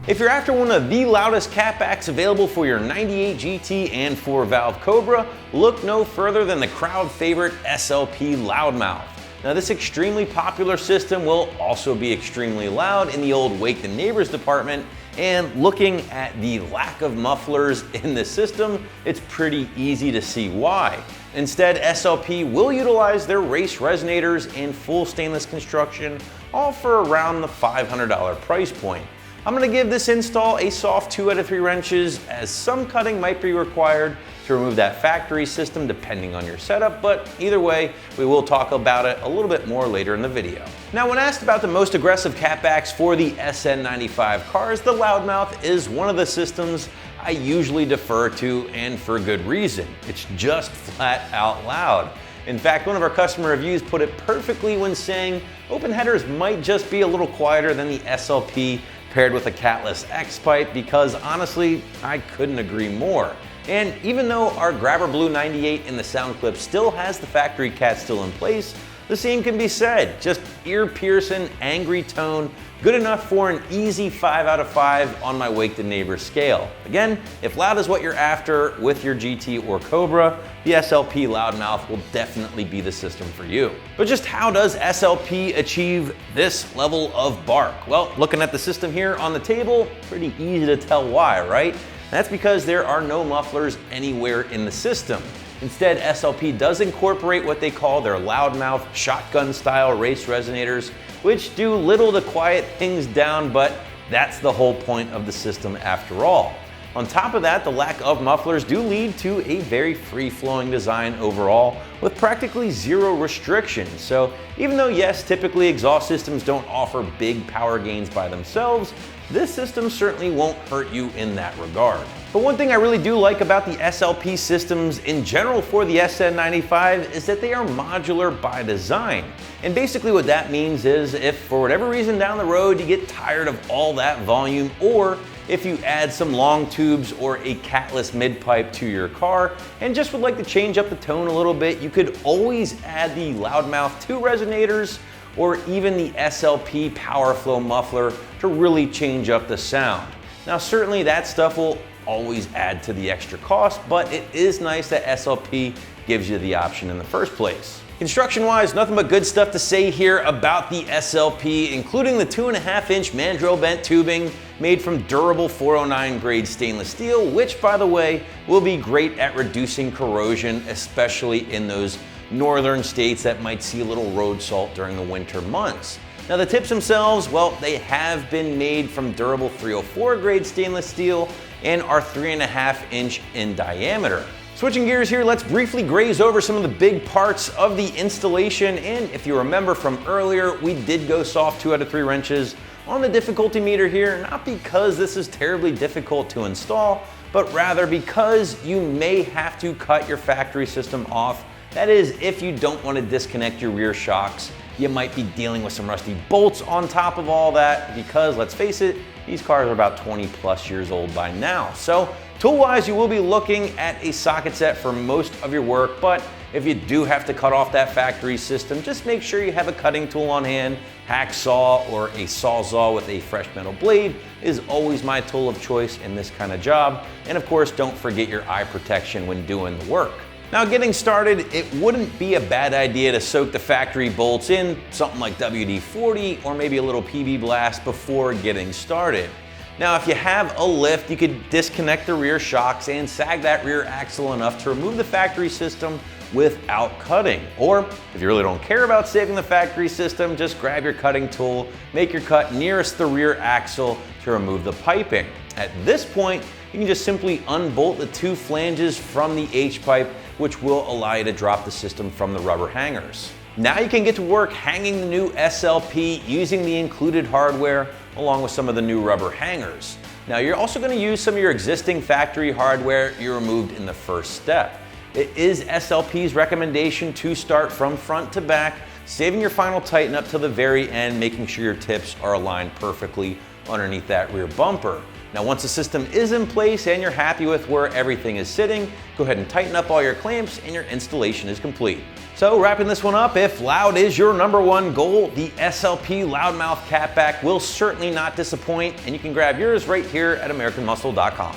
If you're after one of the loudest catbacks available for your 98 GT and 4-valve Cobra, look no further than the crowd favorite SLP Loudmouth. Now this extremely popular system will also be extremely loud in the old Wake the Neighbors department, and looking at the lack of mufflers in the system, it's pretty easy to see why. Instead, SLP will utilize their race resonators in full stainless construction, all for around the $500 price point. I'm going to give this install a soft 2 out of 3 wrenches, as some cutting might be required to remove that factory system depending on your setup, but either way, we will talk about it a little bit more later in the video. Now, when asked about the most aggressive catbacks for the SN95 cars, the Loudmouth is one of the systems I usually defer to, and for good reason. It's just flat out loud. In fact, one of our customer reviews put it perfectly when saying open headers might just be a little quieter than the SLP paired with a catless X-pipe, because honestly, I couldn't agree more. And even though our Grabber Blue 98 in the sound clip still has the factory cat still in place, the same can be said. Just ear-piercing, angry tone, good enough for an easy 5 out of 5 on my Wake the Neighbors scale. Again, if loud is what you're after with your GT or Cobra, the SLP Loudmouth will definitely be the system for you. But just how does SLP achieve this level of bark? Well, looking at the system here on the table, pretty easy to tell why, right? That's because there are no mufflers anywhere in the system. Instead, SLP does incorporate what they call their Loudmouth Shotgun style race resonators, which do little to quiet things down, but that's the whole point of the system after all. On top of that, the lack of mufflers do lead to a very free-flowing design overall, with practically zero restrictions. So even though yes, typically exhaust systems don't offer big power gains by themselves, this system certainly won't hurt you in that regard. But one thing I really do like about the SLP systems in general for the SN95 is that they are modular by design. And basically what that means is, if for whatever reason down the road you get tired of all that volume, or if you add some long tubes or a catless mid-pipe to your car and just would like to change up the tone a little bit, you could always add the Loudmouth 2 resonators or even the SLP Power Flow muffler to really change up the sound. Now certainly that stuff will always add to the extra cost, but it is nice that SLP gives you the option in the first place. Construction-wise, nothing but good stuff to say here about the SLP, including the 2.5-inch mandrel bent tubing made from durable 409 grade stainless steel, which by the way, will be great at reducing corrosion, especially in those northern states that might see a little road salt during the winter months. Now the tips themselves, well, they have been made from durable 304 grade stainless steel and are 3.5 in diameter. Switching gears here, let's briefly graze over some of the big parts of the installation. And if you remember from earlier, we did go soft 2 out of 3 wrenches on the difficulty meter here, not because this is terribly difficult to install, but rather because you may have to cut your factory system off. That is, if you don't want to disconnect your rear shocks. You might be dealing with some rusty bolts on top of all that, because let's face it, these cars are about 20 plus years old by now. So tool-wise, you will be looking at a socket set for most of your work, but if you do have to cut off that factory system, just make sure you have a cutting tool on hand. Hacksaw or a sawzall with a fresh metal blade is always my tool of choice in this kind of job. And of course, don't forget your eye protection when doing the work. Now getting started, it wouldn't be a bad idea to soak the factory bolts in something like WD-40 or maybe a little PB Blast before getting started. Now if you have a lift, you could disconnect the rear shocks and sag that rear axle enough to remove the factory system without cutting. Or if you really don't care about saving the factory system, just grab your cutting tool, make your cut nearest the rear axle to remove the piping. At this point, you can just simply unbolt the 2 flanges from the H-pipe, which will allow you to drop the system from the rubber hangers. Now you can get to work hanging the new SLP using the included hardware along with some of the new rubber hangers. Now you're also going to use some of your existing factory hardware you removed in the first step. It is SLP's recommendation to start from front to back, saving your final tighten up to the very end, making sure your tips are aligned perfectly underneath that rear bumper. Now once the system is in place and you're happy with where everything is sitting, go ahead and tighten up all your clamps and your installation is complete. So wrapping this one up, if loud is your #1 goal, the SLP Loudmouth Cat-Back will certainly not disappoint, and you can grab yours right here at AmericanMuscle.com.